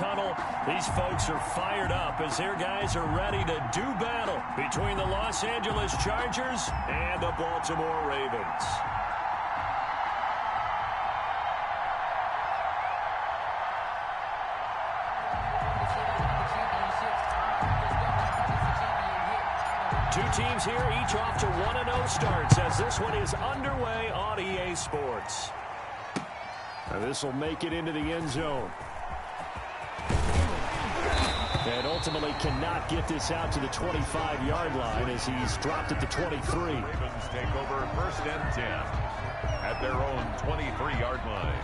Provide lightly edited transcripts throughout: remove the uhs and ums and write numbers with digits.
tunnel. These folks are fired up as their guys are ready to do battle between the Los Angeles Chargers and the Baltimore Ravens. Two teams here, each off to 1-0 starts as this one is underway on EA Sports. And this will make it into the end zone. And ultimately cannot get this out to the 25-yard line as he's dropped at the 23. Ravens take over 1st and 10 at their own 23-yard line.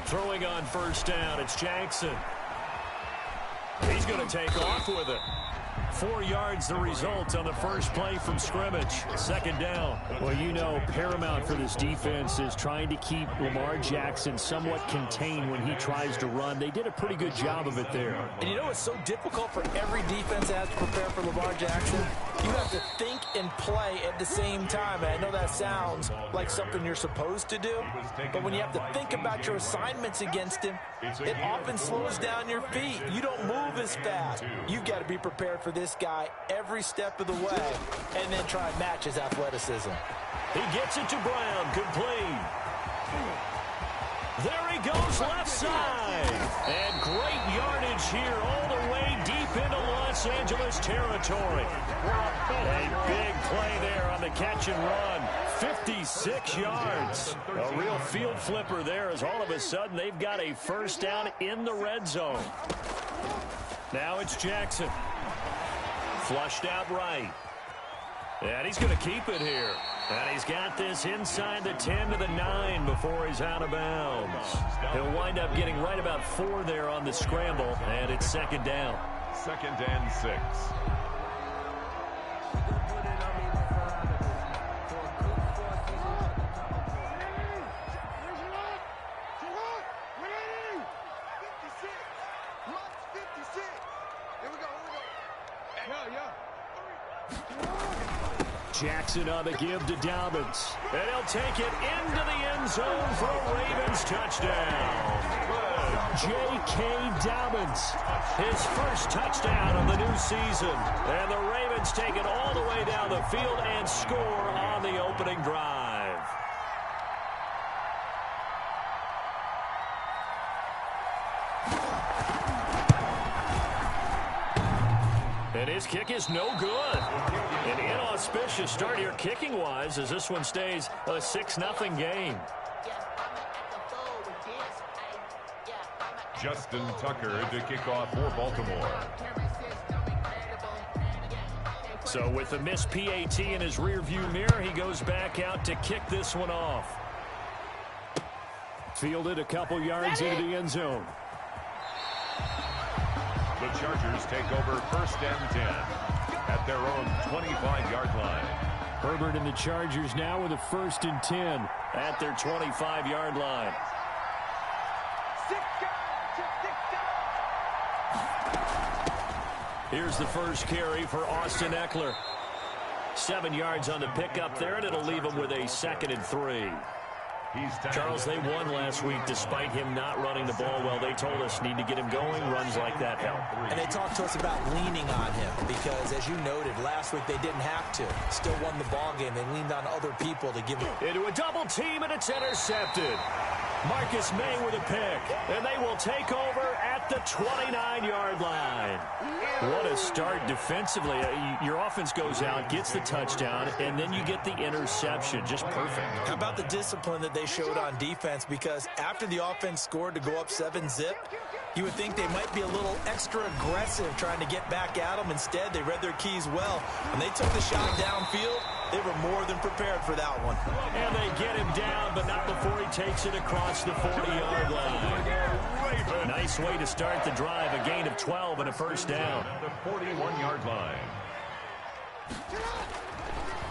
Throwing on 1st down, it's Jackson. He's going to take off with it. 4 yards the result on the first play from scrimmage. 2nd down. Well, you know, paramount for this defense is trying to keep Lamar Jackson somewhat contained when he tries to run. They did a pretty good job of it there. And you know it's so difficult for every defense that has to prepare for Lamar Jackson? You have to think and play at the same time. And I know that sounds like something you're supposed to do, but when you have to think about your assignments against him, it often slows down your feet. You don't move as fast. You've got to be prepared for this guy every step of the way and then try and match his athleticism. He gets it to Brown, complete. There he goes, left side. And great yardage here all the way deep into Los Angeles territory. A big play there on the catch and run. 56 yards. A real field flipper there as all of a sudden they've got a 1st down in the red zone. Now it's Jackson. Flushed out right. And he's going to keep it here. And he's got this inside the 10 to the 9 before he's out of bounds. He'll wind up getting right about 4 there on the scramble, and it's 2nd down. 2nd and 6. Jackson on the give to Dobbins. And he'll take it into the end zone for a Ravens touchdown. J.K. Dobbins, his 1st touchdown of the new season. And the Ravens take it all the way down the field and score on the opening drive. And his kick is no good. An inauspicious start here kicking-wise as this one stays a 6-0 game. Justin Tucker to kick off for Baltimore. So with the missed PAT in his rearview mirror, he goes back out to kick this one off. Fielded a couple yards into the end zone. The Chargers take over 1st and 10 at their own 25-yard line. Herbert and the Chargers now with a 1st and 10 at their 25-yard line. Here's the first carry for Austin Eckler. 7 yards on the pickup there, and it'll leave him with a 2nd and 3. Charles, they won last week despite him not running the ball well. They told us need to get him going. Runs like that help. And they talked to us about leaning on him because, as you noted, last week they didn't have to. Still won the ball game. They leaned on other people to give him. Into a double team, and it's intercepted. Marcus May with a pick, and they will take over at the 29-yard line. What a start defensively. Your offense goes out, gets the touchdown, and then you get the interception. Just perfect. How about the discipline that they showed on defense? Because after the offense scored to go up 7-zip, you would think they might be a little extra aggressive trying to get back at them. Instead, they read their keys well. When they took the shot downfield, they were more than prepared for that one. And they get him down, but not before he takes it across the 40-yard line. Nice way to start the drive. A gain of 12 and a 1st down. The 41-yard line.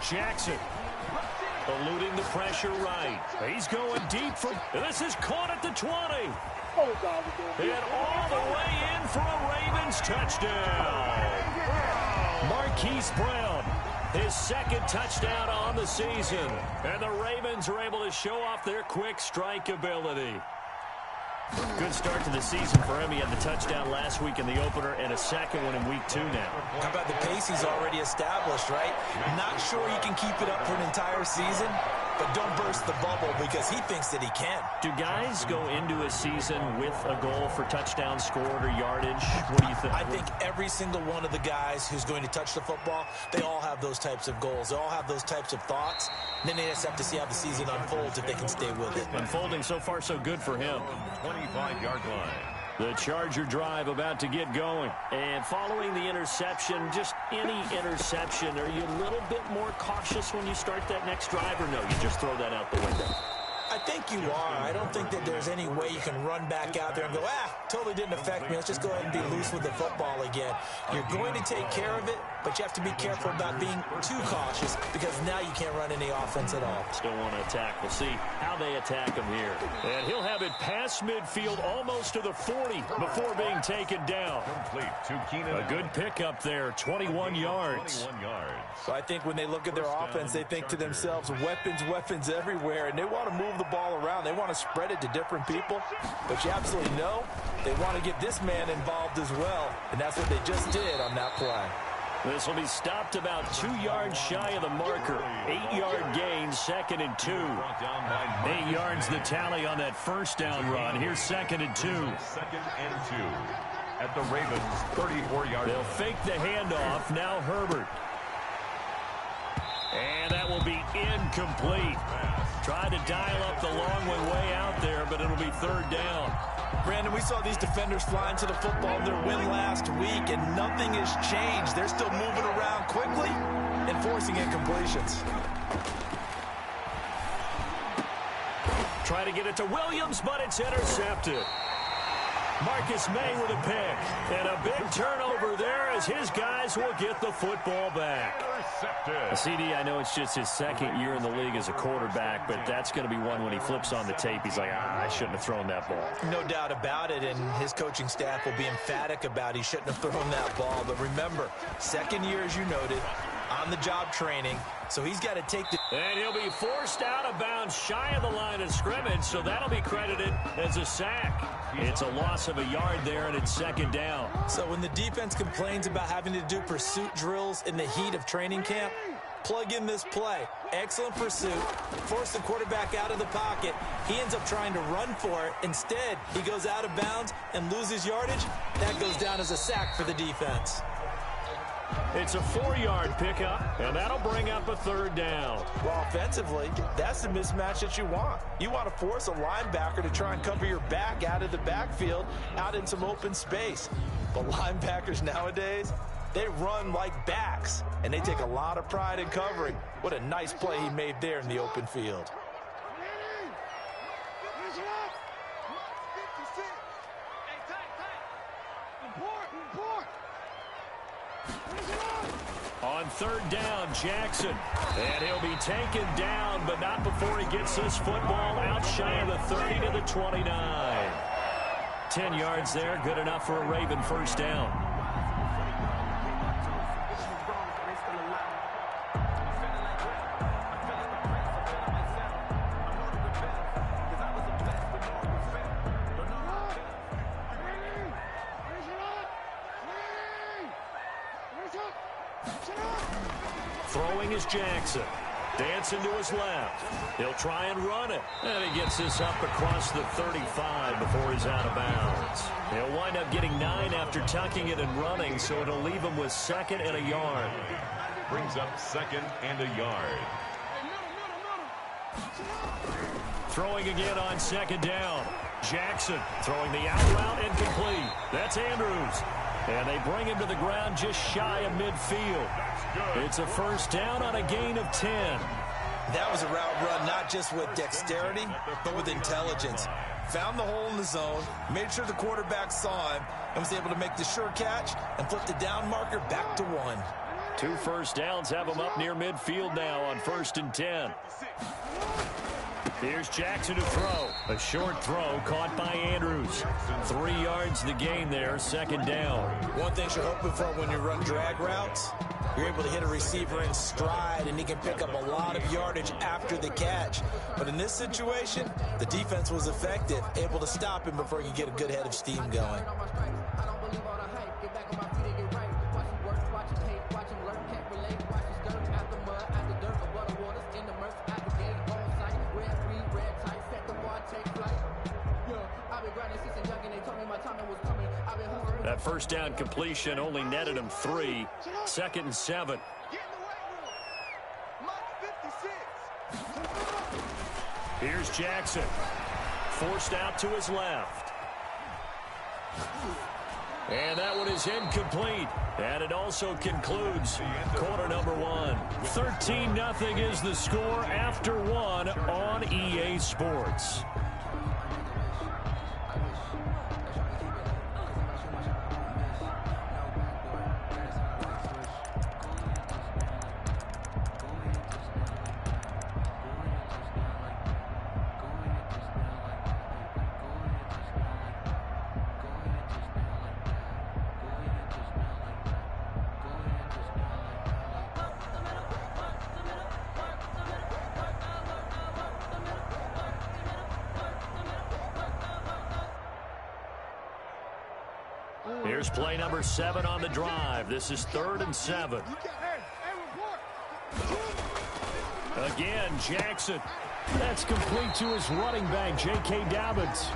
Jackson eluding the pressure right. He's going deep for, this is caught at the 20. And all the way in for a Ravens touchdown. Marquise Brown, his second touchdown on the season. And the Ravens are able to show off their quick strike ability. Good start to the season for him. He had the touchdown last week in the opener and a second one in week 2 now. How about the pace he's already established, right? Not sure he can keep it up for an entire season, but don't burst the bubble because he thinks that he can. Do guys go into a season with a goal for touchdown scored or yardage? What do you think? I think every single one of the guys who's going to touch the football, they all have those types of goals. They all have those types of thoughts. And then they just have to see how the season unfolds if they can stay with it. Unfolding so far so good for him. 25-yard line. The Charger drive about to get going. And following the interception, just any interception, are you a little bit more cautious when you start that next drive, or no, you just throw that out the window? I think you are. I don't think that there's any way you can run back out there and go, totally didn't affect me. Let's just go ahead and be loose with the football again. You're going to take care of it, but you have to be careful about being too cautious because now you can't run any offense at all. Still want to attack. We'll see how they attack him here. And he'll have it past midfield almost to the 40 before being taken down. Complete to Keenan. A good pickup there, 21 yards. 21 yards. So I think when they look at their offense, they think to themselves, weapons everywhere, and they want to move the ball around. They want to spread it to different people, but you absolutely know they want to get this man involved as well, and that's what they just did on that play. This will be stopped about 2 yards shy of the marker. 8-yard gain, 2nd and 2. 8 yards the tally on that first down run. Here's 2nd and 2. 2nd and 2 at the Ravens 34-yard. They'll fake the handoff. Now Herbert. And that will be incomplete. Tried to dial up the long one way out there, but it'll be 3rd down. Brandon, we saw these defenders flying to the football in their win last week, and nothing has changed. They're still moving around quickly and forcing incompletions. Try to get it to Williams, but it's intercepted. Marcus May with a pick. And a big turnover there as his guys will get the football back. CD, I know it's just his 2nd year in the league as a quarterback, but that's going to be one when he flips on the tape. He's like, I shouldn't have thrown that ball. No doubt about it, and his coaching staff will be emphatic about he shouldn't have thrown that ball. But remember, 2nd year, as you noted, on-the-job training, so he's got to take the... And he'll be forced out of bounds shy of the line of scrimmage, so that'll be credited as a sack. It's a loss of a yard there, and it's 2nd down. So when the defense complains about having to do pursuit drills in the heat of training camp, plug in this play. Excellent pursuit. Force the quarterback out of the pocket. He ends up trying to run for it. Instead, he goes out of bounds and loses yardage. That goes down as a sack for the defense. It's a 4-yard pickup, and that'll bring up a 3rd down. Well, offensively, that's the mismatch that you want. You want to force a linebacker to try and cover your back out of the backfield, out in some open space. But linebackers nowadays, they run like backs, and they take a lot of pride in covering. What a nice play he made there in the open field. On 3rd down, Jackson. And he'll be taken down, but not before he gets this football out shy of the 30 to the 29. 10 yards there, good enough for a Raven first down. Throwing is Jackson. Dancing to his left. He'll try and run it. And he gets this up across the 35 before he's out of bounds. He'll wind up getting 9 after tucking it and running, so it'll leave him with 2nd and a yard. Brings up 2nd and a yard. Throwing again on 2nd down. Jackson throwing the out route incomplete. That's Andrews. And they bring him to the ground just shy of midfield. It's a first down on a gain of 10. That was a route run not just with dexterity, but with intelligence. Found the hole in the zone, made sure the quarterback saw him, and was able to make the sure catch and flip the down marker back to 1. 2 first downs have them up near midfield now on 1st and 10. Here's Jackson to throw. A short throw caught by Andrews. 3 yards the gain there, 2nd down. One thing you're hoping for when you run drag routes, you're able to hit a receiver in stride, and he can pick up a lot of yardage after the catch. But in this situation, the defense was effective, able to stop him before he could get a good head of steam going. That first down completion only netted him 3. 2nd and 7. Here's Jackson. Forced out to his left. And that one is incomplete. And it also concludes quarter number 1. 13-0 is the score after 1 on EA Sports. Here's play number 7 on the drive. This is 3rd and 7. Again, Jackson. That's complete to his running back, J.K. Dobbins.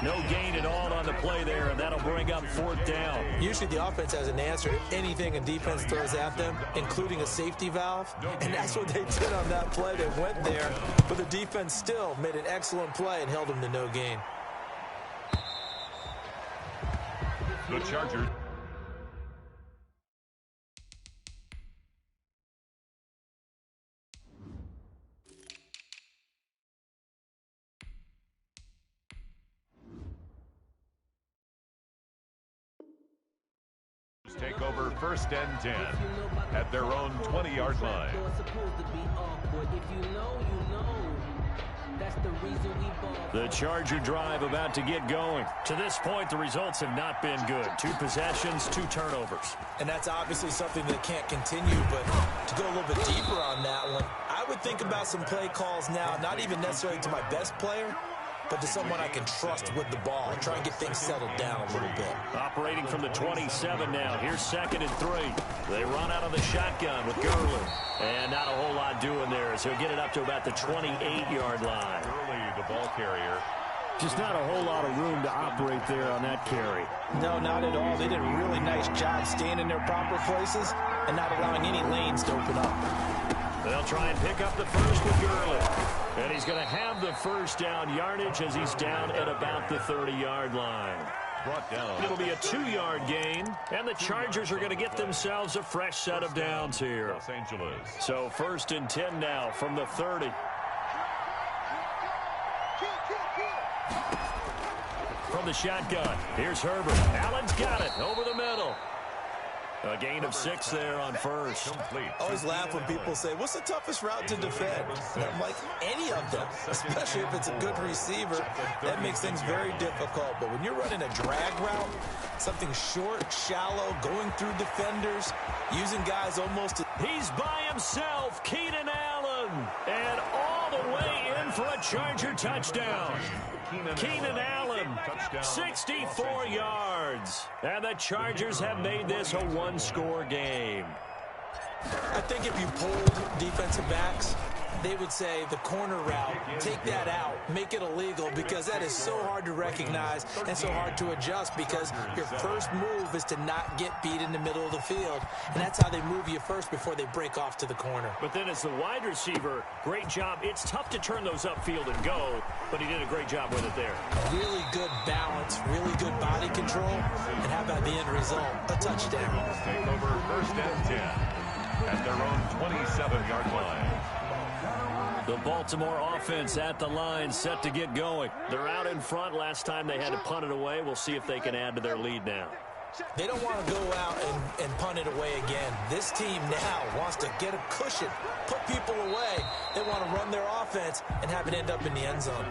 No gain at all on the play there, and that'll bring up 4th down. Usually the offense has an answer to anything a defense throws at them, including a safety valve. And that's what they did on that play. They went there, but the defense still made an excellent play and held them to no gain. The Chargers. Take over 1st and 10 at their own 20-yard line. The Charger drive about to get going. To this point, the results have not been good. 2 possessions, 2 turnovers. And that's obviously something that can't continue, but to go a little bit deeper on that one, I would think about some play calls now, not even necessarily to my best player, but to someone I can trust with the ball and try and get things settled down a little bit. Operating from the 27 now. Here's 2nd and 3. They run out of the shotgun with Gurley. And not a whole lot doing there as he'll get it up to about the 28-yard line. Early, the ball carrier. Just not a whole lot of room to operate there on that carry. No, not at all. They did a really nice job staying in their proper places and not allowing any lanes to open up. They'll try and pick up the first with Gurley. And he's going to have the 1st down yardage as he's down at about the 30-yard line. Brought down. It'll be a 2-yard gain, and the Chargers are going to get themselves a fresh set of downs here. Los Angeles. So 1st and 10 now from the 30. From the shotgun, here's Herbert. Allen's got it over the middle. A gain of 6 there on 1st. Complete. I always laugh when people say, what's the toughest route to defend? And I'm like, any of them, especially if it's a good receiver. That makes things very difficult. But when you're running a drag route, something short, shallow, going through defenders, using guys almost... He's by himself, Keenan Allen. And all the way in for a Charger touchdown. Keenan Allen, 64 yards. And the Chargers have made this a 1-score game. I think if you polled defensive backs, they would say the corner route, take that out, make it illegal, because that is so hard to recognize and so hard to adjust, because your first move is to not get beat in the middle of the field, and that's how they move you first before they break off to the corner. But then as the wide receiver, great job. It's tough to turn those upfield and go, but he did a great job with it there. Really good balance, really good body control, and how about the end result? A touchdown. Take over 1st and 10 at their own 27-yard line. The Baltimore offense at the line, set to get going. They're out in front. Last time they had to punt it away. We'll see if they can add to their lead now. They don't want to go out and punt it away again. This team now wants to get a cushion, put people away. They want to run their offense and have it end up in the end zone.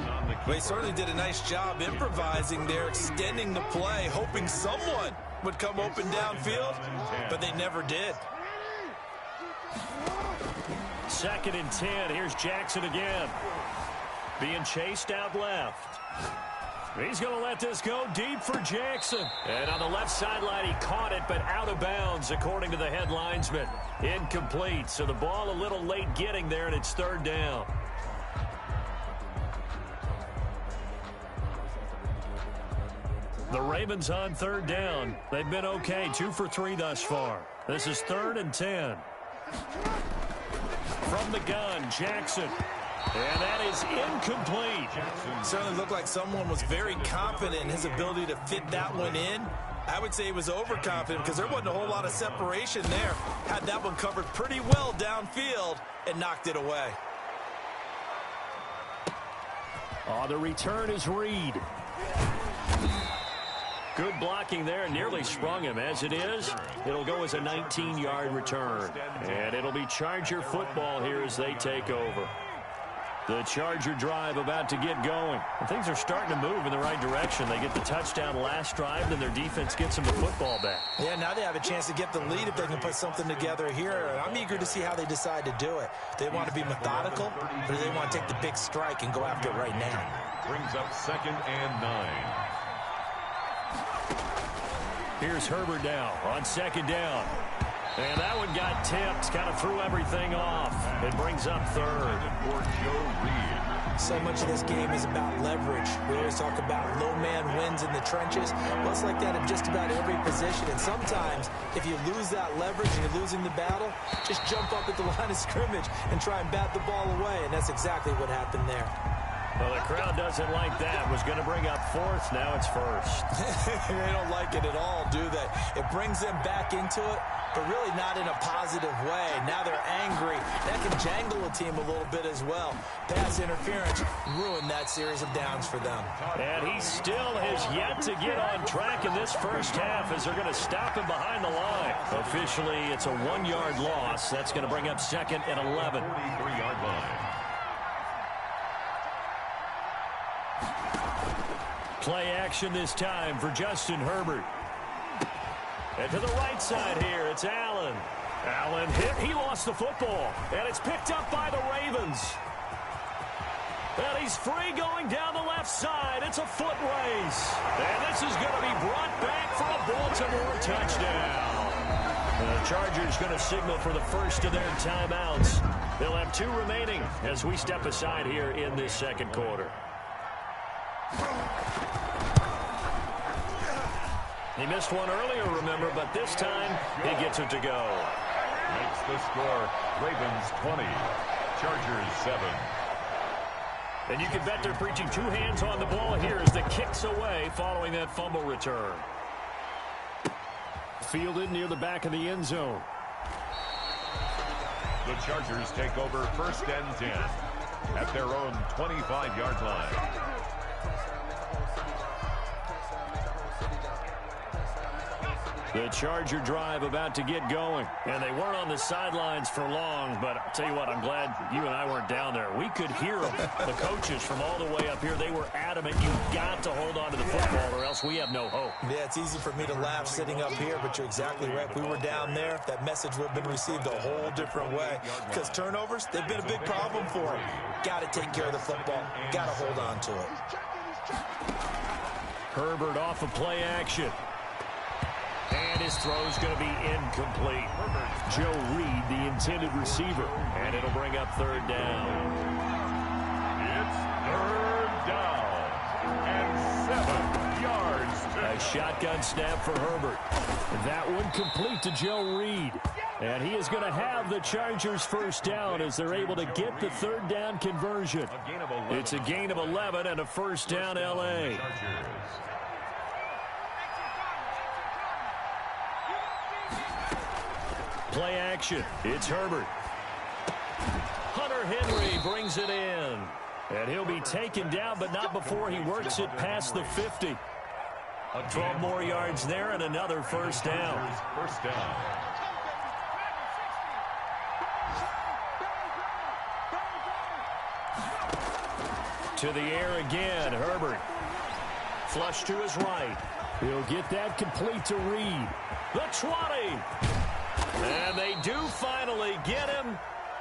They certainly did a nice job improvising there, extending the play, hoping someone would come open downfield, but they never did. 2nd and 10. Here's Jackson again. Being chased out left. He's going to let this go deep for Jackson. And on the left sideline, he caught it, but out of bounds, according to the head linesman. Incomplete. So the ball a little late getting there, and it's 3rd down. The Ravens on 3rd down. They've been okay, 2 for 3 thus far. This is 3rd and 10. From the gun, Jackson. And that is incomplete. Certainly looked like someone was very confident in his ability to fit that one in. I would say he was overconfident because there wasn't a whole lot of separation there. Had that one covered pretty well downfield and knocked it away. The return is Reed. Good blocking there, nearly sprung him. As it is, it'll go as a 19-yard return. And it'll be Charger football here as they take over. The Charger drive about to get going. And things are starting to move in the right direction. They get the touchdown last drive, then their defense gets them the football back. Yeah, now they have a chance to get the lead if they can put something together here. I'm eager to see how they decide to do it. They want to be methodical, or do they want to take the big strike and go after it right now? Brings up 2nd and 9. Here's Herbert now on 2nd down. And that one got tipped, kind of threw everything off. It brings up 3rd. For Joe Reed. So much of this game is about leverage. We always talk about low man wins in the trenches. Well, it's like that in just about every position. And sometimes, if you lose that leverage and you're losing the battle, just jump up at the line of scrimmage and try and bat the ball away. And that's exactly what happened there. Well, the crowd doesn't like that. Was going to bring up 4th. Now it's 1st. They don't like it at all, do they? It brings them back into it, but really not in a positive way. Now they're angry. That can jangle a team a little bit as well. Pass interference ruined that series of downs for them. And he still has yet to get on track in this first half as they're going to stop him behind the line. Officially, it's a 1-yard loss. That's going to bring up 2nd and 11. 43-yard line. Play action this time for Justin Herbert. And to the right side here, it's Allen. Allen hit. He lost the football. And it's picked up by the Ravens. And he's free going down the left side. It's a foot race. And this is going to be brought back for a Baltimore touchdown. The Chargers going to signal for the first of their timeouts. They'll have 2 remaining as we step aside here in this second quarter. He missed one earlier, remember, but this time he gets it to go. Makes the score Ravens 20, Chargers 7. And you can bet they're preaching 2 hands on the ball here as the kick's away following that fumble return. Fielded near the back of the end zone. The Chargers take over 1st and 10 at their own 25-yard line. The Charger drive about to get going. And they weren't on the sidelines for long, but I'll tell you what, I'm glad you and I weren't down there. We could hear them, the coaches from all the way up here. They were adamant, you've got to hold on to the football or else we have no hope. Yeah, it's easy for me to laugh sitting up here, but you're exactly right. If we were down there, that message would have been received a whole different way. Because turnovers, they've been a big problem for them. Got to take care of the football. Got to hold on to it. Herbert off of play action. And his throw's going to be incomplete. Joe Reed, the intended receiver. And it'll bring up 3rd down. It's 3rd down and 7 yards. A shotgun snap for Herbert. That one complete to Joe Reed. And he is going to have the Chargers 1st down as they're able to get the 3rd down conversion. It's a gain of 11 and a 1st down L.A. Play action. It's Herbert. Hunter Henry brings it in. And he'll be taken down, but not before he works it past the 50. 12 more yards there and another first down. First down. To the air again, Herbert. Flush to his right. He'll get that complete to Reed. The 20. And they do finally get him,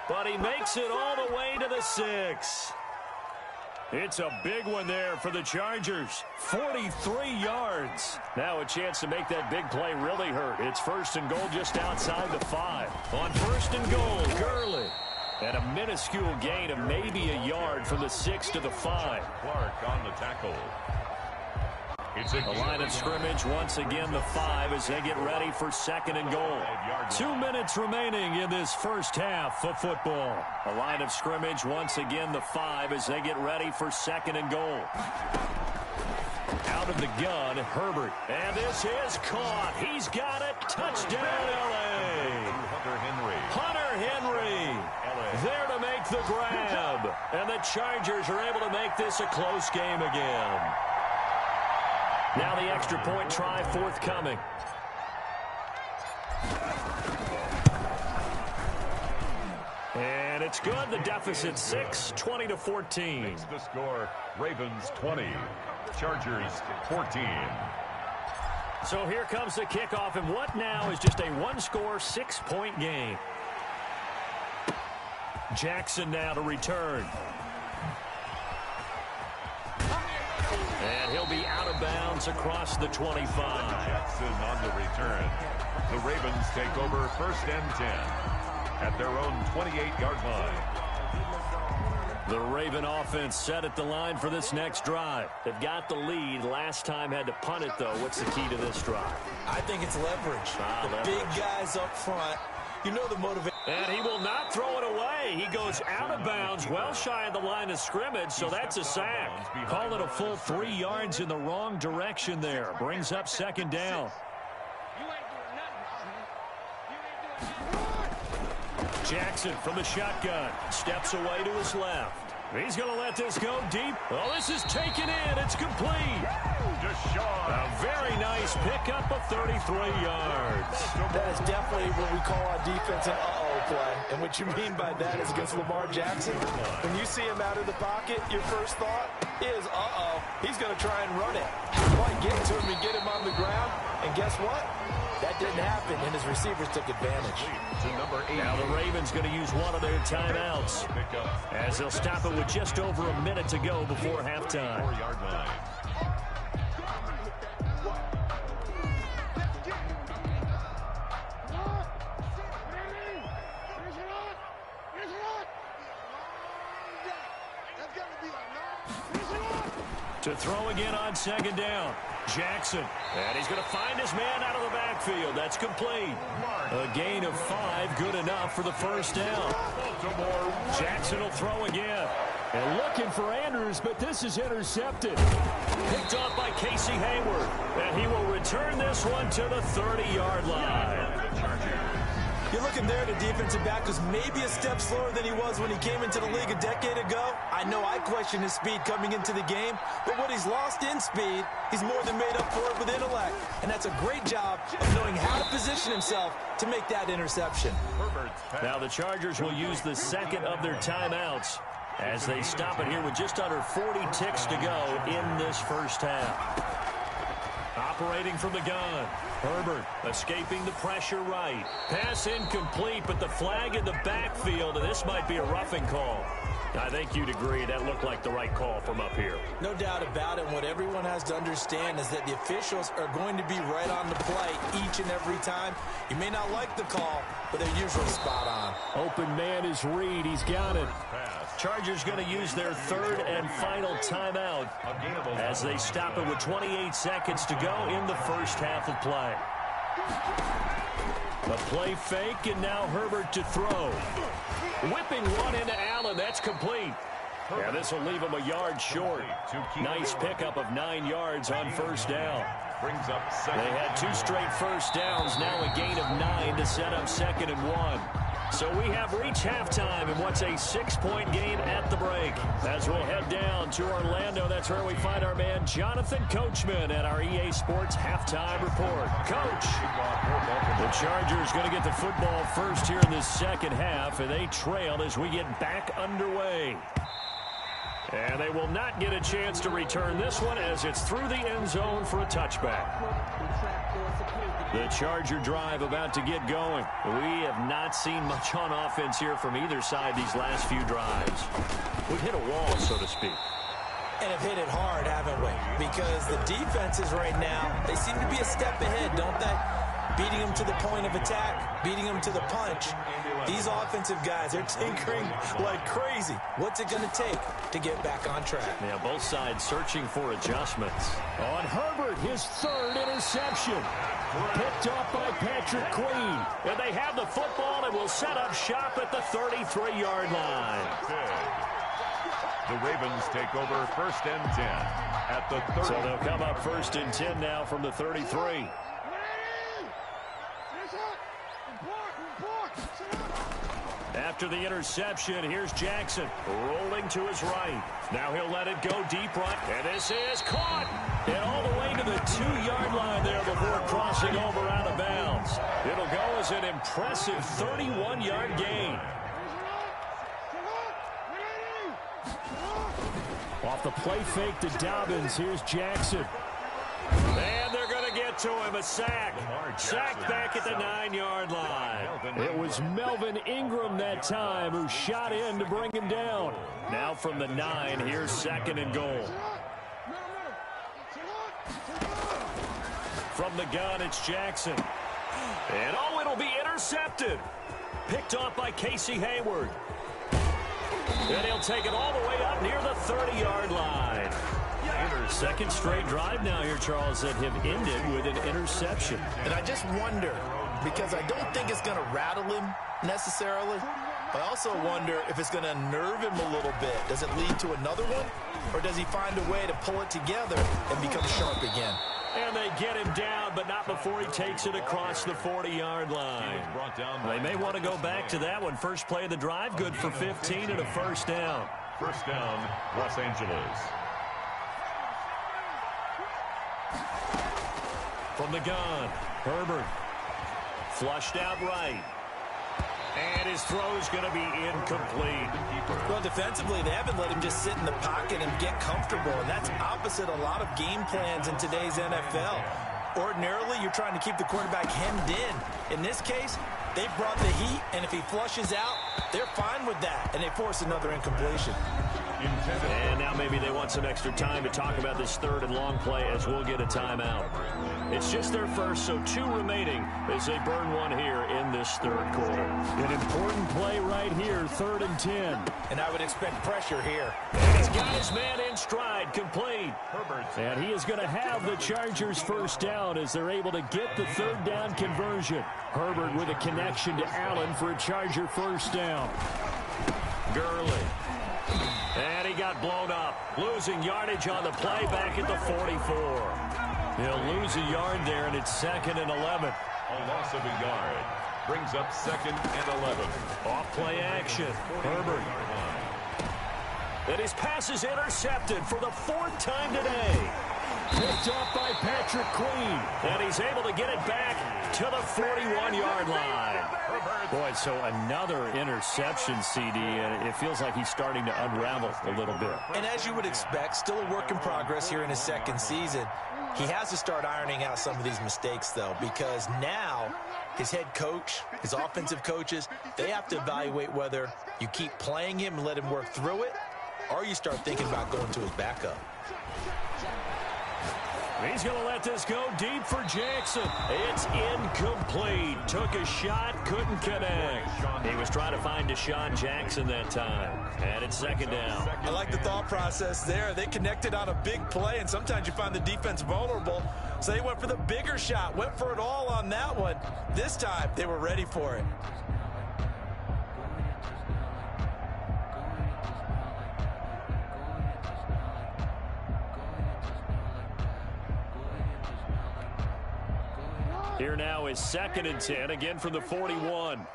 but he makes it all the way to the 6. It's a big one there for the Chargers. 43 yards. Now a chance to make that big play really hurt. It's first and goal just outside the 5. On first and goal, Gurley. And a minuscule gain of maybe a yard from the 6 to the 5. Clark on the tackle. The line of scrimmage once again the 5 as they get ready for second and goal. 2 minutes remaining in this first half of football. The line of scrimmage once again the 5 as they get ready for second and goal. Out of the gun, Herbert. And this is caught. He's got it. Touchdown, L.A. Hunter Henry there to make the grab. And the Chargers are able to make this a close game again. Now the extra point try forthcoming. And it's good. The deficit 6, 20-14. Makes the score Ravens 20, Chargers 14. So here comes the kickoff, and what now is just a one-score, 6-point game. Jackson now to return. And he'll be out of bounds across the 25. Jackson on the return. The Ravens take over first and 10 at their own 28-yard line. The Raven offense set at the line for this next drive. They've got the lead. Last time had to punt it, though. What's the key to this drive? I think it's leverage. Big guys up front. You know the motivation. And he will not throw it away. He goes out of bounds, well shy of the line of scrimmage, so that's a sack. Call it a full 3 yards in the wrong direction there. Brings up second down. Jackson from the shotgun. Steps away to his left. He's going to let this go deep. Oh, this is taken in. It's complete. A very nice pickup of 33 yards. That is definitely what we call our defense an uh-oh play. And what you mean by that is against Lamar Jackson. When you see him out of the pocket, your first thought is, uh-oh, he's going to try and run it. Might get to him and get him on the ground. And guess what? That didn't happen, and his receivers took advantage. Now the Ravens going to use one of their timeouts as they'll stop it with just over a minute to go before halftime. 4-yard line. To throw again on second down. Jackson. And he's going to find his man out of the backfield. That's complete. A gain of 5, good enough for the first down. Jackson will throw again. And looking for Andrews, but this is intercepted. Picked off by Casey Hayward. And he will return this one to the 30-yard line. You're looking there, the defensive back was maybe a step slower than he was when he came into the league a decade ago. I know I questioned his speed coming into the game, but what he's lost in speed, he's more than made up for it with intellect. And that's a great job of knowing how to position himself to make that interception. Now the Chargers will use the second of their timeouts as they stop it here with just under 40 ticks to go in this first half. Operating from the gun. Herbert escaping the pressure right. Pass incomplete, but the flag in the backfield, and this might be a roughing call. I think you'd agree that looked like the right call from up here. No doubt about it. What everyone has to understand is that the officials are going to be right on the play each and every time. You may not like the call, but they're usually spot on. Open man is Reed. He's got it. Chargers going to use their third and final timeout as they stop it with 28 seconds to go in the first half of play. A play fake, and now Herbert to throw. Whipping one into Allen. That's complete. Yeah, this will leave him a yard short. Nice pickup of 9 yards on first down. They had 2 straight first downs. Now a gain of 9 to set up second and 1. So we have reached halftime in what's a 6-point game at the break. As we'll head down to Orlando, that's where we find our man Jonathan Coachman at our EA Sports Halftime Report. Coach, the Chargers going to get the football first here in this second half, and they trail as we get back underway. And they will not get a chance to return this one as it's through the end zone for a touchback. The Charger drive about to get going. We have not seen much on offense here from either side these last few drives. We've hit a wall, so to speak. And have hit it hard, haven't we? Because the defenses right now, they seem to be a step ahead, don't they? Beating them to the point of attack, beating them to the punch. These offensive guys, they're tinkering like crazy. What's it going to take to get back on track? Yeah, both sides searching for adjustments. On Herbert, his third interception. Picked off by Patrick Queen. And they have the football and will set up shop at the 33-yard line. The Ravens take over first and 10 at the 30. So they'll come up first and 10 now from the 33. After the interception, here's Jackson rolling to his right. Now he'll let it go deep right. And this is caught. And all the way to the 2-yard line there before crossing over out of bounds. It'll go as an impressive 31-yard gain. Off the play fake to Dobbins, here's Jackson. And they're going to get to him, a sack. Sacked back at the 9-yard line. It was Melvin Ingram that time who shot in to bring him down. Now from the 9, here's second and goal. From the gun, it's Jackson. And oh, it'll be intercepted. Picked off by Casey Hayward. And he'll take it all the way up near the 30-yard line. Second straight drive now here, Charles, that have ended with an interception. And I just wonder, because I don't think it's going to rattle him necessarily, but I also wonder if it's going to unnerve him a little bit. Does it lead to another one? Or does he find a way to pull it together and become sharp again? And they get him down, but not before he takes it across the 40-yard line. They may want to go back to that one. First play of the drive, good for 15 and a first down. First down, Los Angeles. From the gun, Herbert. Flushed out right. And his throw's going to be incomplete. Well, defensively, they haven't let him just sit in the pocket and get comfortable, and that's opposite a lot of game plans in today's NFL. Ordinarily, you're trying to keep the quarterback hemmed in. In this case, they brought the heat, and if he flushes out, they're fine with that, and they force another incompletion. And now maybe they want some extra time to talk about this third and long play as we'll get a timeout. It's just their first, so 2 remaining as they burn one here in this third quarter. An important play right here, 3rd and 10. And I would expect pressure here. And he's got his man in stride, complete. And he is going to have the Chargers first down as they're able to get the 3rd down conversion. Herbert with a connection to Allen for a Charger first down. Gurley. And he got blown up. Losing yardage on the play back at the 44. He'll lose a yard there, and it's 2nd and 11. A loss of a yard brings up 2nd and 11. Off play action. Herbert. And his pass is intercepted for the 4th time today. Picked off by Patrick Queen. And he's able to get it back to the 41-yard line. Boy, so another interception, CD, and it feels like he's starting to unravel a little bit. And as you would expect, still a work in progress here in his 2nd season. He has to start ironing out some of these mistakes, though, because now his head coach, his offensive coaches, they have to evaluate whether you keep playing him and let him work through it, or you start thinking about going to his backup. He's going to let this go deep for Jackson. It's incomplete. Took a shot, couldn't connect. He was trying to find Deshaun Jackson that time. And it's 2nd down. I like the thought process there. They connected on a big play, and sometimes you find the defense vulnerable. So they went for the bigger shot, went for it all on that one. This time, they were ready for it. Here now is 2nd and 10, again from the 41.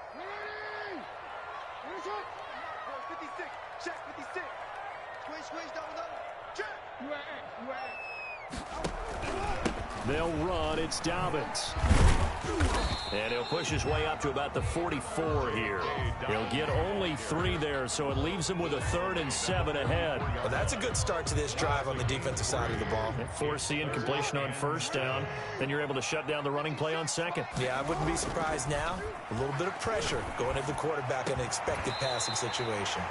Check 56. Squeeze, double. Check. They'll run. It's Dobbins. And he'll push his way up to about the 44 here. He'll get only 3 there, so it leaves him with a 3rd and 7 ahead. Well, that's a good start to this drive on the defensive side of the ball. Force the incompletion on 1st down. Then you're able to shut down the running play on 2nd. Yeah, I wouldn't be surprised now. A little bit of pressure going at the quarterback in an expected passing situation.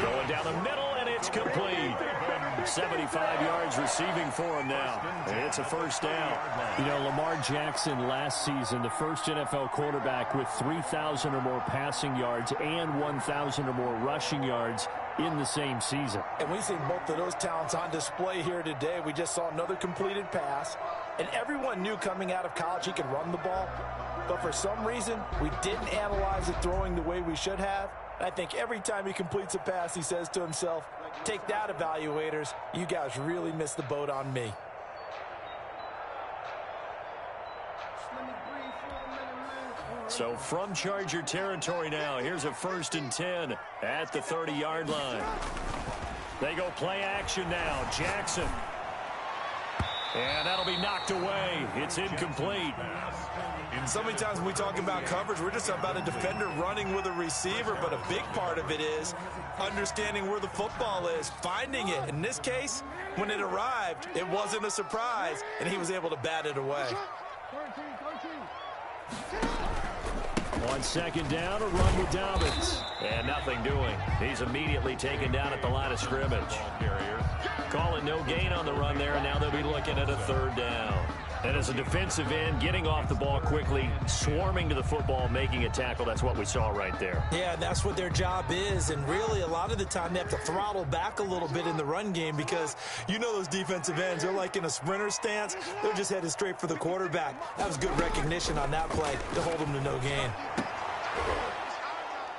Going down the middle, and it's complete. 75 yards receiving for him now. And it's a 1st down. You know, Lamar Jackson last season, the first NFL quarterback with 3,000 or more passing yards and 1,000 or more rushing yards in the same season. And we've seen both of those talents on display here today. We just saw another completed pass. And everyone knew coming out of college he could run the ball. But for some reason, we didn't analyze it throwing the way we should have. I think every time he completes a pass, he says to himself, take that, evaluators. You guys really missed the boat on me. So from Charger territory now, here's a 1st and 10 at the 30-yard line. They go play action now. Jackson. And that'll be knocked away. It's incomplete. So many times when we talk about coverage, we're just about a defender running with a receiver, but a big part of it is understanding where the football is, finding it. In this case, when it arrived, it wasn't a surprise, and he was able to bat it away. On 2nd down, a run with Dobbins. And nothing doing. He's immediately taken down at the line of scrimmage. Calling no gain on the run there, and now they'll be looking at a 3rd down. And as a defensive end, getting off the ball quickly, swarming to the football, making a tackle, that's what we saw right there. Yeah, that's what their job is, and really a lot of the time they have to throttle back a little bit in the run game because you know those defensive ends, they're like in a sprinter stance. They're just headed straight for the quarterback. That was good recognition on that play to hold them to no gain.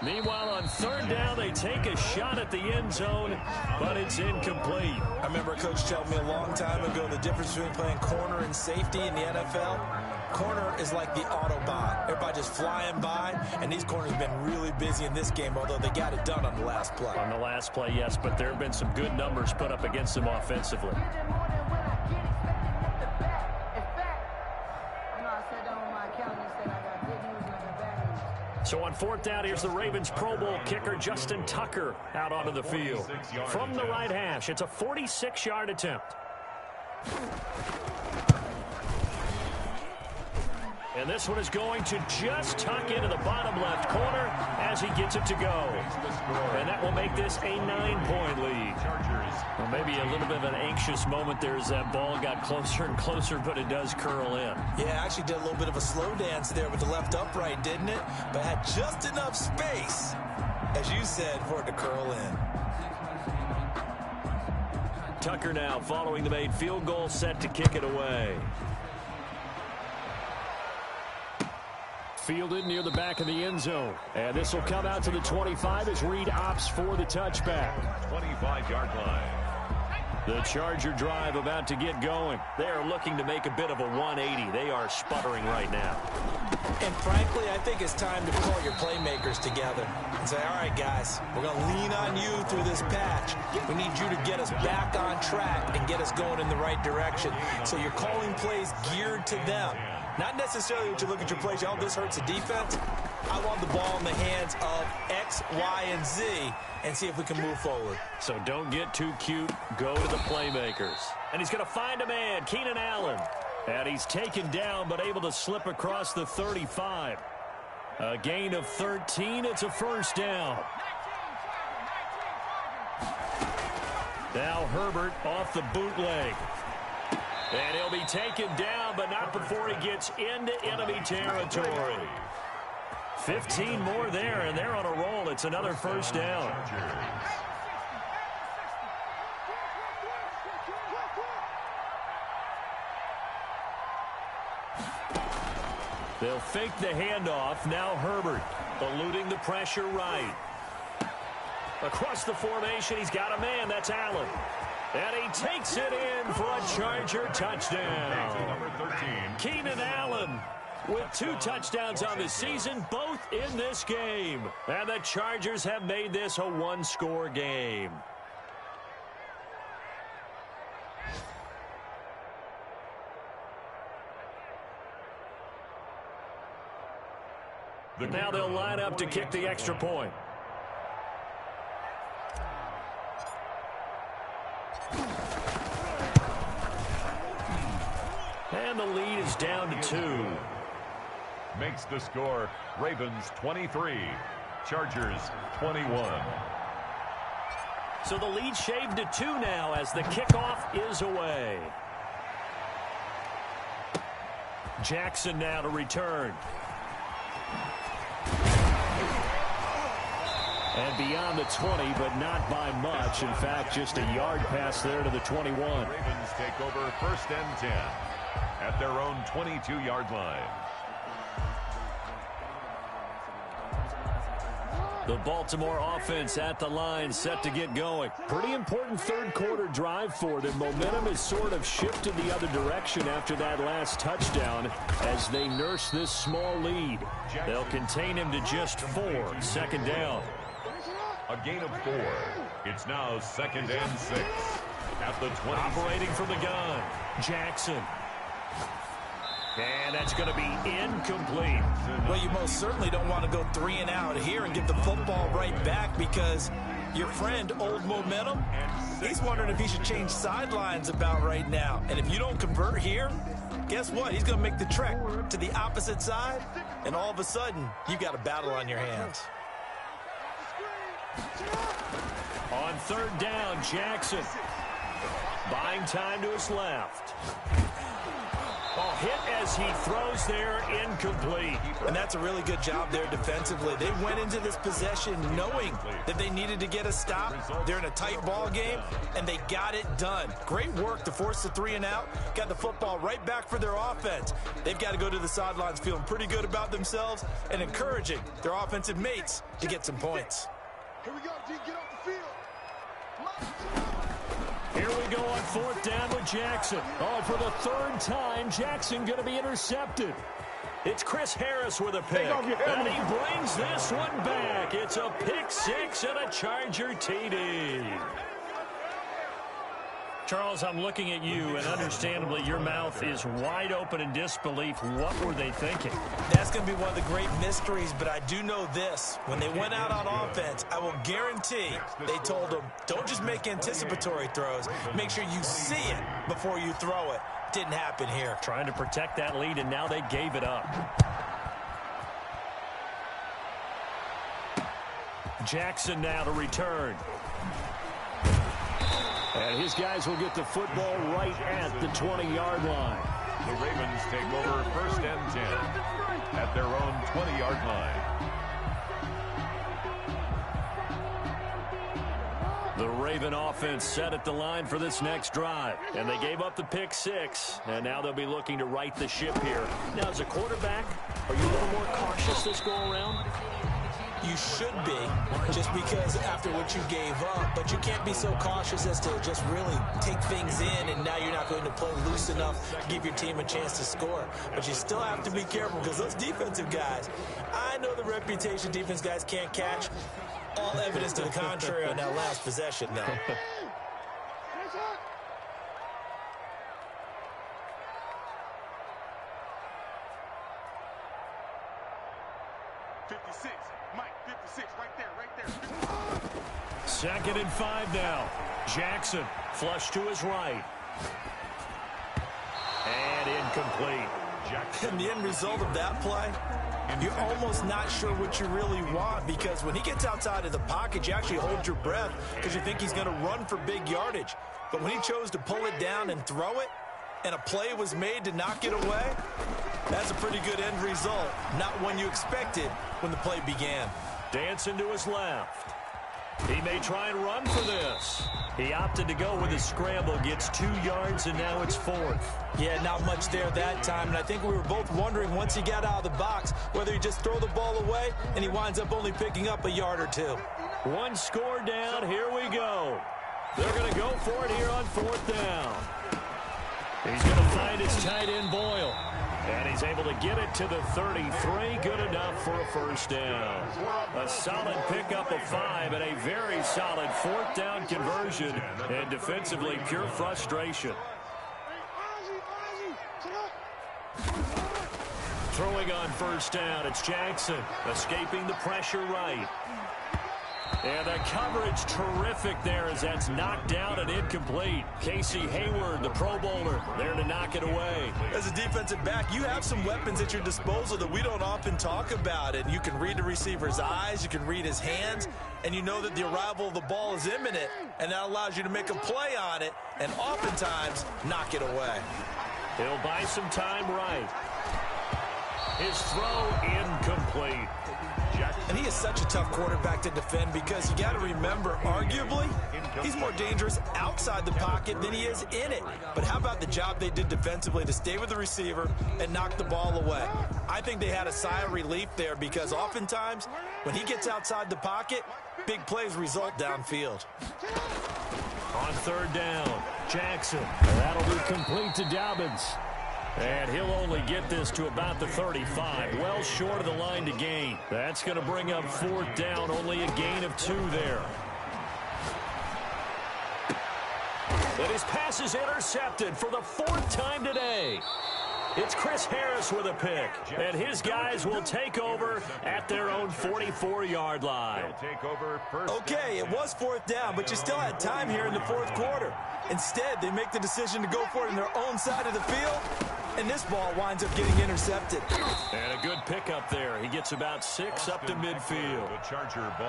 Meanwhile, on 3rd down, they take a shot at the end zone, but it's incomplete. I remember a coach telling me a long time ago the difference between playing corner and safety in the NFL. Corner is like the Autobahn. Everybody just flying by, and these corners have been really busy in this game, although they got it done on the last play. On the last play, yes, but there have been some good numbers put up against them offensively. So on 4th down, here's the Ravens Pro Bowl kicker Justin Tucker out onto the field. From the right hash, it's a 46-yard attempt. And this one is going to just tuck into the bottom left corner as he gets it to go. And that will make this a 9-point lead. Well, maybe a little bit of an anxious moment there as that ball got closer and closer, but it does curl in. Yeah, actually did a little bit of a slow dance there with the left upright, didn't it? But had just enough space, as you said, for it to curl in. Tucker now following the made field goal, set to kick it away. Fielded near the back of the end zone. And this will come out to the 25 as Reed opts for the touchback. 25-yard line. The Charger drive about to get going. They are looking to make a bit of a 180. They are sputtering right now. And frankly, I think it's time to call your playmakers together and say, all right, guys, we're going to lean on you through this patch. We need you to get us back on track and get us going in the right direction. So you're calling plays geared to them. Not necessarily what you look at your plays, oh, this hurts the defense. I want the ball in the hands of X, Y, and Z and see if we can move forward. So don't get too cute. Go to the playmakers. And he's going to find a man, Keenan Allen. And he's taken down but able to slip across the 35. A gain of 13. It's a 1st down. Now Herbert off the bootleg. And he'll be taken down, but not before he gets into enemy territory. 15 more there, and they're on a roll. It's another 1st down. They'll fake the handoff. Now Herbert eluding the pressure right. Across the formation, he's got a man. That's Allen. And he takes it in for a Charger touchdown. Number 13. Keenan Allen with 2 touchdowns on the season, both in this game. And the Chargers have made this a 1-score game. Now they'll line up to kick the extra point. And the lead is down to 2. Makes the score Ravens 23, Chargers 21. So the lead shaved to 2 now as the kickoff is away. Jackson now to return. And beyond the 20, but not by much. In fact, just a yard pass there to the 21. Ravens take over 1st and 10 at their own 22-yard line. The Baltimore offense at the line, set to get going. Pretty important third-quarter drive for them. Momentum has sort of shifted the other direction after that last touchdown as they nurse this small lead. They'll contain him to just 4. 2nd down. A gain of 4. It's now 2nd and 6 at the 20. Operating from the gun, Jackson. And that's going to be incomplete. Well, you most certainly don't want to go 3 and out here and get the football right back because your friend, Old Momentum, he's wondering if he should change sidelines about right now. And if you don't convert here, guess what? He's going to make the trek to the opposite side, and all of a sudden, you've got a battle on your hands. On 3rd down, Jackson. Buying time to his left. Oh, hit as he throws there, incomplete. And that's a really good job there defensively. They went into this possession knowing that they needed to get a stop. They're in a tight ball game, and they got it done. Great work to force the 3 and out. Got the football right back for their offense. They've got to go to the sidelines feeling pretty good about themselves and encouraging their offensive mates to get some points. Here we go, D. Get off the field. Here we go on 4th down with Jackson. Oh, for the 3rd time, Jackson going to be intercepted. It's Chris Harris with a pick. And he brings this one back. It's a pick 6 and a Charger TD. Charles, I'm looking at you, and understandably your mouth is wide open in disbelief. What were they thinking? That's going to be one of the great mysteries, but I do know this. When they went out on offense, I will guarantee they told them, don't just make anticipatory throws. Make sure you see it before you throw it. Didn't happen here. Trying to protect that lead, and now they gave it up. Jackson now to return. And his guys will get the football right at the 20-yard line. The Ravens take over 1st and 10 at their own 20-yard line. The Raven offense set at the line for this next drive. And they gave up the pick 6. And now they'll be looking to right the ship here. Now, as a quarterback, are you a little more cautious this go-around? You should be, just because after what you gave up, but you can't be so cautious as to just really take things in, and now you're not going to play loose enough to give your team a chance to score. But you still have to be careful because those defensive guys, I know the reputation defense guys can't catch. All evidence to the contrary on that last possession, though. 56, Mike, 56, right there. 2nd and 5 now. Jackson, flush to his right. And incomplete. And the end result of that play, you're almost not sure what you really want, because when he gets outside of the pocket, you actually hold your breath because you think he's going to run for big yardage. But when he chose to pull it down and throw it, and a play was made to knock it away, that's a pretty good end result. Not one you expected when the play began. Dancing to his left. He may try and run for this. He opted to go with his scramble, gets 2 yards, and now it's 4th. Yeah, not much there that time, and I think we were both wondering once he got out of the box whether he just throw the ball away, and he winds up only picking up a yard or 2. 1 score down, here we go. They're going to go for it here on 4th down. He's going to find his tight end, Boyle. And he's able to get it to the 33. Good enough for a first down. A solid pickup of 5 and a very solid fourth down conversion. And defensively, pure frustration. Throwing on first down, it's Jackson. Escaping the pressure right. And the coverage terrific there as that's knocked down and incomplete. Casey Hayward, the Pro Bowler, there to knock it away. As a defensive back, you have some weapons at your disposal that we don't often talk about. And you can read the receiver's eyes, you can read his hands, and you know that the arrival of the ball is imminent, and that allows you to make a play on it and oftentimes knock it away. He'll buy some time right. His throw incomplete. And he is such a tough quarterback to defend because you got to remember, arguably, he's more dangerous outside the pocket than he is in it. But how about the job they did defensively to stay with the receiver and knock the ball away? I think they had a sigh of relief there because oftentimes when he gets outside the pocket, big plays result downfield. On third down, Jackson. That'll be complete to Dobbins. And he'll only get this to about the 35, well short of the line to gain. That's going to bring up fourth down, only a gain of 2 there. And his pass is intercepted for the 4th time today. It's Chris Harris with a pick, and his guys will take over at their own 44-yard line. Okay, it was 4th down, but you still had time here in the 4th quarter. Instead, they make the decision to go for it on their own side of the field, and this ball winds up getting intercepted. And a good pickup there. He gets about 6 up to midfield.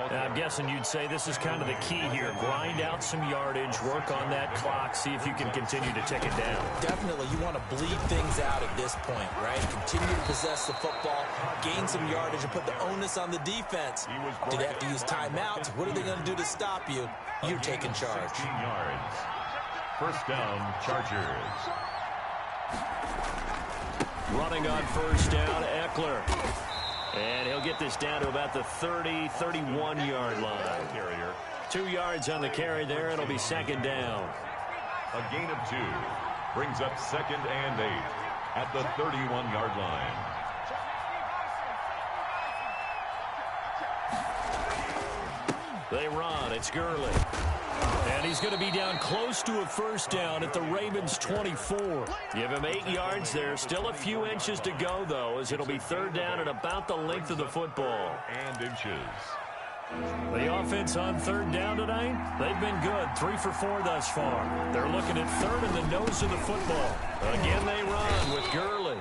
And I'm guessing you'd say this is kind of the key here. Grind out some yardage, work on that clock, see if you can continue to tick it down. Definitely, you want to bleed things out at this point, right? Continue to possess the football, gain some yardage, and put the onus on the defense. Do they have to use timeouts? What are they going to do to stop you? You're taking charge. 16 yards. First down, Chargers. Running on first down, Eckler. And he'll get this down to about the 30, 31-yard line. 2 yards on the carry there. It'll be second down. A gain of 2 brings up 2nd and 8 at the 31-yard line. They run. It's Gurley. And he's going to be down close to a first down at the Ravens' 24. Give him 8 yards there. Still a few inches to go, though, as it'll be third down at about the length of the football. And inches. The offense on third down tonight, they've been good. 3 for 4 thus far. They're looking at third in the nose of the football. Again, they run with Gurley.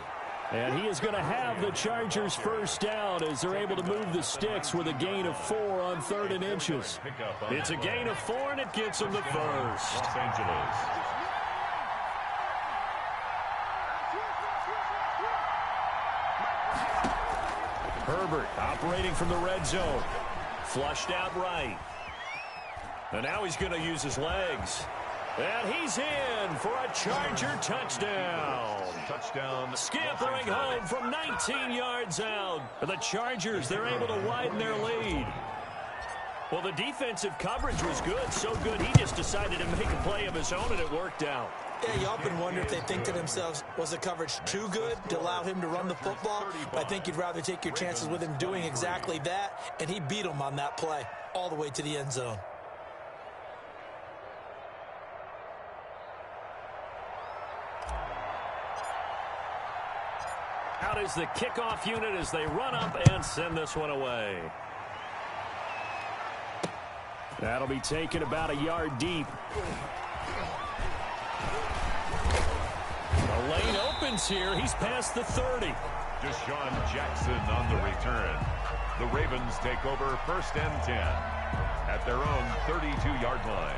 And he is going to have the Chargers first down as they're able to move the sticks with a gain of 4 on 3rd and inches. It's a gain of 4, and it gets them the first. Los Angeles. Herbert operating from the red zone. Flushed out right. And now he's going to use his legs. And he's in for a Charger touchdown. Scampering home from 19 yards out. The Chargers, they're able to widen their lead. Well, the defensive coverage was good, so good he just decided to make a play of his own, and it worked out. Yeah, you often wonder if they think to themselves, was the coverage too good to allow him to run the football? I think you'd rather take your chances with him doing exactly that, and he beat him on that play all the way to the end zone. Out is the kickoff unit as they run up and send this one away. That'll be taken about a yard deep. The lane opens here. He's past the 30. Deshaun Jackson on the return. The Ravens take over 1st and 10 at their own 32-yard line.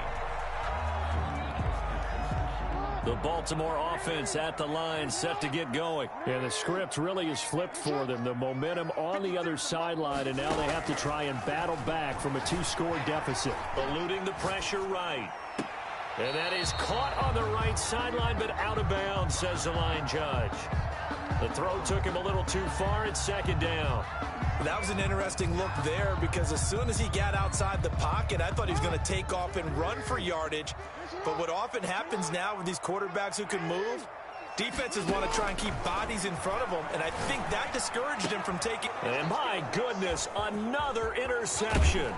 The Baltimore offense at the line, set to get going. Yeah, the script really is flipped for them. The momentum on the other sideline, and now they have to try and battle back from a 2-score deficit. Eluding the pressure right. And that is caught on the right sideline, but out of bounds, says the line judge. The throw took him a little too far. It's second down. That was an interesting look there because as soon as he got outside the pocket, I thought he was going to take off and run for yardage. But what often happens now with these quarterbacks who can move, Defenses want to try and keep bodies in front of them, and I think that discouraged him from taking... And my goodness, another interception.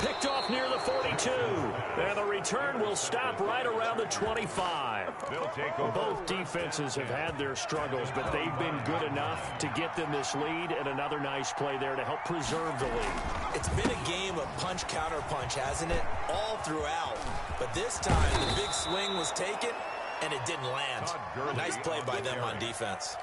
Picked off near the 42. And the return will stop right around the 25. They'll take over. Both defenses have had their struggles, but they've been good enough to get them this lead, and another nice play there to help preserve the lead. It's been a game of punch-counter-punch, hasn't it? All throughout. But this time, the big swing was taken, and it didn't land. Nice play by them on defense.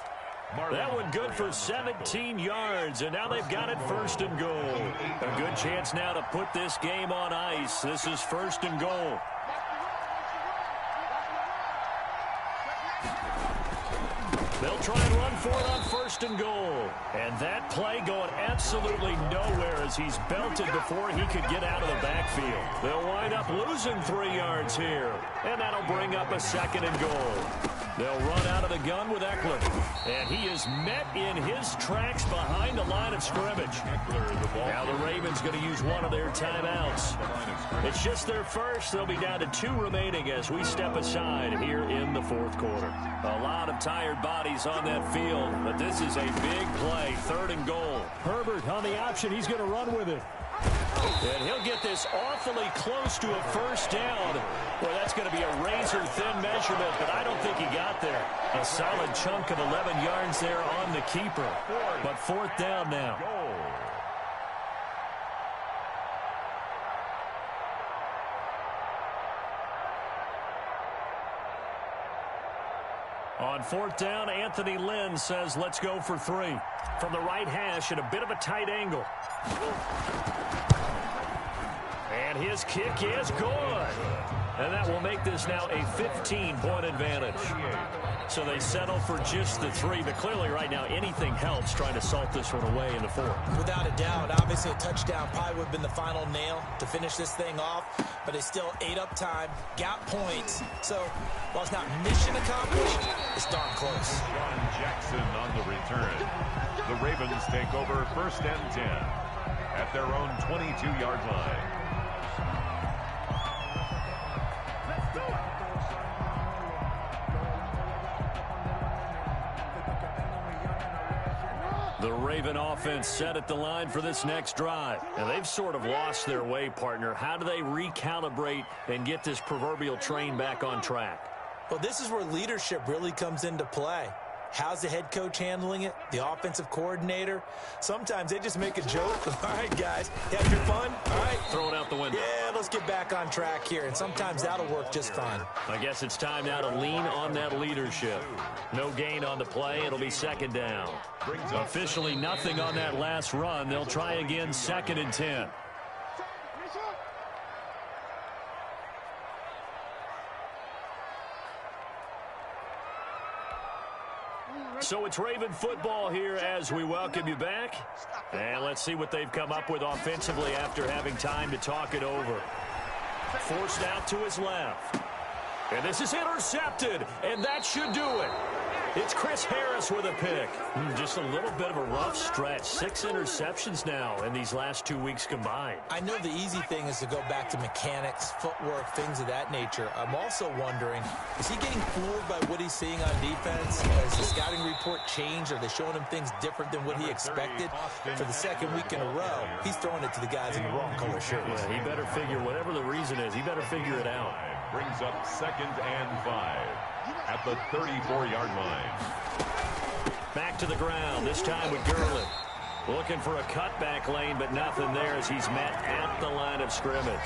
That one good for 17 yards, and now they've got it first and goal. A good chance now to put this game on ice. This is first and goal. They'll try and run for it on first and goal. And that play going absolutely nowhere as he's belted before he could get out of the backfield. They'll wind up losing 3 yards here. And that'll bring up a second and goal. They'll run out of the gun with Eckler. And he is met in his tracks behind the line of scrimmage. Now the Ravens going to use one of their timeouts. It's just their first. They'll be down to 2 remaining as we step aside here in the fourth quarter. A lot of tired bodies on that field, but this is a big play, third and goal. Herbert on the option. He's going to run with it. And he'll get this awfully close to a first down. Well, that's going to be a razor-thin measurement, but I don't think he got there. A solid chunk of 11 yards there on the keeper. But fourth down now. On fourth down, Anthony Lynn says, let's go for 3. From the right hash at a bit of a tight angle. And his kick is good. And that will make this now a 15-point advantage. So they settle for just the 3, but clearly right now anything helps trying to salt this one away in the fourth. Without a doubt, obviously a touchdown probably would have been the final nail to finish this thing off, but they still ate up time, got points. So while it's not mission accomplished, it's darn close. Sean Jackson on the return. The Ravens take over first and 10 at their own 22-yard line. The Raven offense set at the line for this next drive. And they've sort of lost their way, partner. How do they recalibrate and get this proverbial train back on track? Well, this is where leadership really comes into play. How's the head coach handling it? The offensive coordinator? Sometimes they just make a joke. All right, guys, you have your fun? All right. Throw it out the window. Yeah, let's get back on track here. And sometimes that'll work just fine. I guess it's time now to lean on that leadership. No gain on the play. It'll be second down. Officially nothing on that last run. They'll try again, second and 10. So it's Raven football here as we welcome you back. And let's see what they've come up with offensively after having time to talk it over. Forced out to his left. And this is intercepted, and that should do it. It's Chris Harris with a pick. Just a little bit of a rough stretch. 6 interceptions now in these last 2 weeks combined. I know the easy thing is to go back to mechanics, footwork, things of that nature. I'm also wondering, is he getting fooled by what he's seeing on defense? Has the scouting report changed? Are they showing him things different than what he expected? For the second week in a row, he's throwing it to the guys in the wrong color shirts. Yeah, he better figure, whatever the reason is, he better figure it out. Brings up second and 5 at the 34-yard line. Back to the ground, this time with Gurley. Looking for a cutback lane, but nothing there as he's met at the line of scrimmage.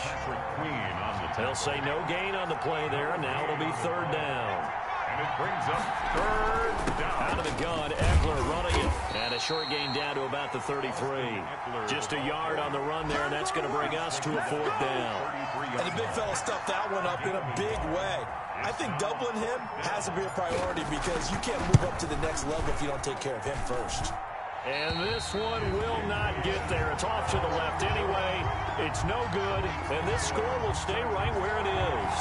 They'll say no gain on the play there, and now it'll be third down. And it brings up third down. Out of the gun, Eckler running it. And a short gain down to about the 33. Just a yard on the run there, and that's going to bring us to a fourth down. And the big fella stuffed that one up in a big way. I think doubling him has to be a priority because you can't move up to the next level if you don't take care of him first. And this one will not get there. It's off to the left anyway. It's no good, and this score will stay right where it is.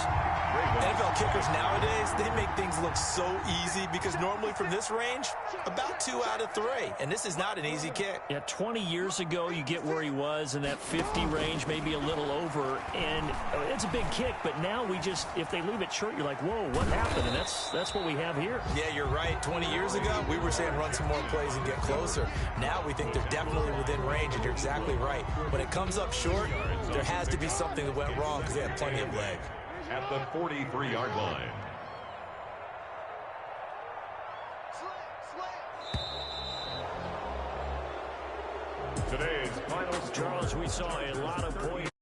NFL kickers nowadays, they make things look so easy because normally from this range, about 2 out of 3. And this is not an easy kick. Yeah, 20 years ago, you get where he was in that 50 range, maybe a little over, and it's a big kick, but now we just, if they leave it short, you're like, whoa, what happened? And that's what we have here. Yeah, you're right. 20 years ago, we were saying run some more plays and get closer. Now we think they're definitely within range, and you're exactly right. When it comes up short, there has to be something that went wrong because they had plenty of leg. At the 43-yard line. Today's final. Charles, we saw a lot of points.